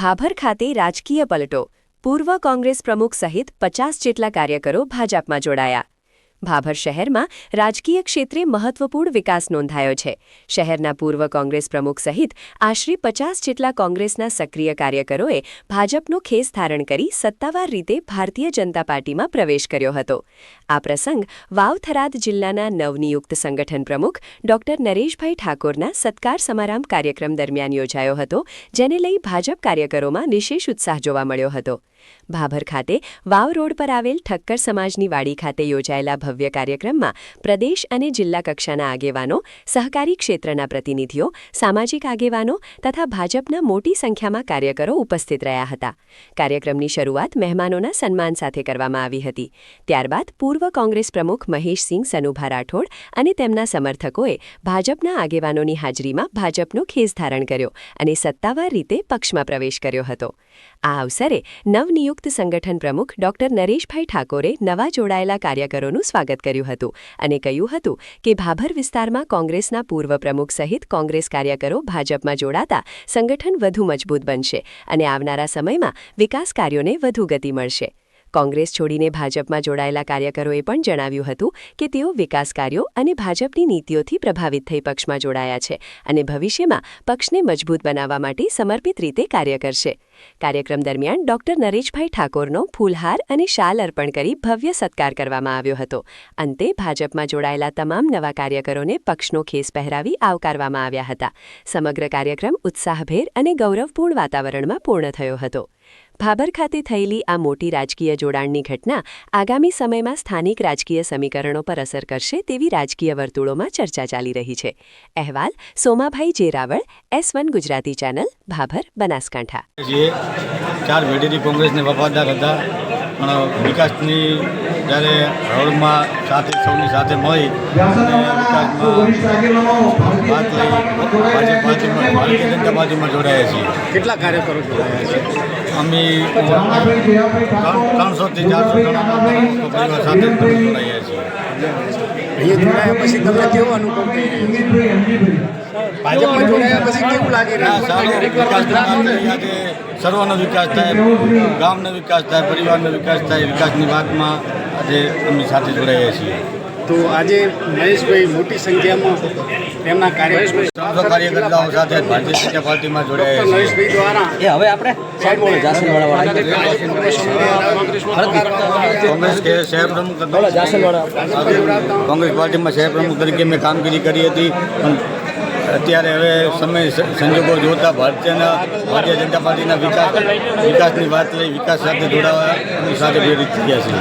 ભાભર ખાતે રાજકીય પલટો. પૂર્વ કોંગ્રેસ પ્રમુખ સહિત 50 જેટલા કાર્યકરો ભાજપમાં જોડાયા. ભાભર શહેરમાં રાજકીય ક્ષેત્રે મહત્વપૂર્ણ વિકાસ નોંધાયો છે. શહેરના પૂર્વ કોંગ્રેસ પ્રમુખ સહિત આશરે 50 જેટલા કોંગ્રેસના સક્રિય કાર્યકરોએ ભાજપનો ખેસ ધારણ કરી સત્તાવાર રીતે ભારતીય જનતા પાર્ટીમાં પ્રવેશ કર્યો હતો. આ પ્રસંગ વાવ થરાદ જિલ્લાના નવનિયુક્ત સંગઠન પ્રમુખ ડોક્ટર નરેશભાઈ ઠાકોરના સત્કાર સમારંભ કાર્યક્રમ દરમિયાન યોજાયો હતો, જેને લઈ ભાજપ કાર્યકરોમાં વિશેષ ઉત્સાહ જોવા મળ્યો હતો. ભાભર ખાતે વાવ રોડ પર આવેલ ઠક્કર સમાજની વાડી ખાતે યોજાયેલા ભવ્ય કાર્યક્રમમાં પ્રદેશ અને જિલ્લા કક્ષાના આગેવાનો, સહકારી ક્ષેત્રના પ્રતિનિધિઓ, સામાજિક આગેવાનો તથા ભાજપના મોટી સંખ્યામાં કાર્યકરો ઉપસ્થિત રહ્યા હતા. કાર્યક્રમની શરૂઆત મહેમાનોના સન્માન સાથે કરવામાં આવી હતી. ત્યારબાદ પૂર્વ કોંગ્રેસ પ્રમુખ મહેશસિંહ સનુભા રાઠોડ અને તેમના સમર્થકોએ ભાજપના આગેવાનોની હાજરીમાં ભાજપનો ખેસ ધારણ કર્યો અને સત્તાવાર રીતે પક્ષમાં પ્રવેશ કર્યો હતો. આ અવસરે નવનિયુક્ત સંગઠન પ્રમુખ ડોક્ટર નરેશભાઈ ઠાકોરે નવા જોડાયેલા કાર્યકરોનું સ્વાગત કર્યું હતું અને કહ્યું હતું કે ભાભર વિસ્તારમાં કોંગ્રેસના પૂર્વ પ્રમુખ સહિત કોંગ્રેસ કાર્યકરો ભાજપમાં જોડાતા સંગઠન વધુ મજબૂત બનશે અને આવનારા સમયમાં વિકાસ કાર્યોને વધુ ગતિ મળશે. કોંગ્રેસ છોડીને ભાજપમાં જોડાયેલા કાર્યકરોએ પણ જણાવ્યું હતું કે તેઓ વિકાસ કાર્યો અને ભાજપની નીતિઓથી પ્રભાવિત થઈ પક્ષમાં જોડાયા છે અને ભવિષ્યમાં પક્ષને મજબૂત બનાવવા માટે સમર્પિત રીતે કાર્ય કરશે. કાર્યક્રમ દરમિયાન ડોક્ટર નરેશભાઈ ઠાકોરનો ફૂલહાર અને શાલ અર્પણ કરી ભવ્ય સત્કાર કરવામાં આવ્યો હતો. અંતે ભાજપમાં જોડાયેલા તમામ નવા કાર્યકરોને પક્ષનો ખેસ પહેરાવી આવકારવામાં આવ્યા હતા. સમગ્ર કાર્યક્રમ ઉત્સાહભેર અને ગૌરવપૂર્ણ વાતાવરણમાં પૂર્ણ થયો હતો. ભાભર ખાતે થયેલી આ મોટી રાજકીય જોડાણની ઘટના આગામી સમયમાં સ્થાનિક રાજકીય સમીકરણો પર અસર કરશે તેવી રાજકીય વર્તુળોમાં ચર્ચા ચાલી રહી છે. અહેવાલ સોમાભાઈ જેરાવળ, S1 ગુજરાતી ચેનલ, ભાભર, બનાસકાંઠા. 4 પેઢીથી કોંગ્રેસને વફાદાર હતા, પણ વિકાસની જ્યારે હરોળમાં સૌની સાથે મળી અને વિકાસમાં વાત લઈ ભારતીય જનતા પાર્ટીમાં જોડાયા છીએ. કેટલા કાર્યકરો જોડાયા છે? અમે 300 થી 400 જણા સાથે જોડાયા છીએ. અહીંયા જોડાયા પછી તમને કેવો અનુભવ થઈ રહ્યો છે? ભાજપમાં જોડાયા પછી કેવું લાગી રહ્યું છે? સર્વનો વિકાસ થાય, ગામનો વિકાસ થાય, પરિવારનો વિકાસ થાય, વિકાસની વાતમાં આજે અમે સાથે જોડાયા છીએ. તો આજે મહેશભાઈ મોટી સંખ્યામાં તેમના કાર્યકર્તાઓ સાથે ભારતીય જનતા પાર્ટીમાં જોડાયા છીએ. મહેશભાઈ દ્વારા હવે આપણે કોંગ્રેસ શહેર પ્રમુખ કોંગ્રેસ પાર્ટીમાં શહેર પ્રમુખ તરીકે મેં કામગીરી કરી હતી, પણ અત્યારે હવે સમય સંજોગો જોતા ભારતીય જનતા પાર્ટીના વિકાસની વાત લઈ વિકાસ સાથે જોડાવા સાથે પ્રેરિત થયા છે.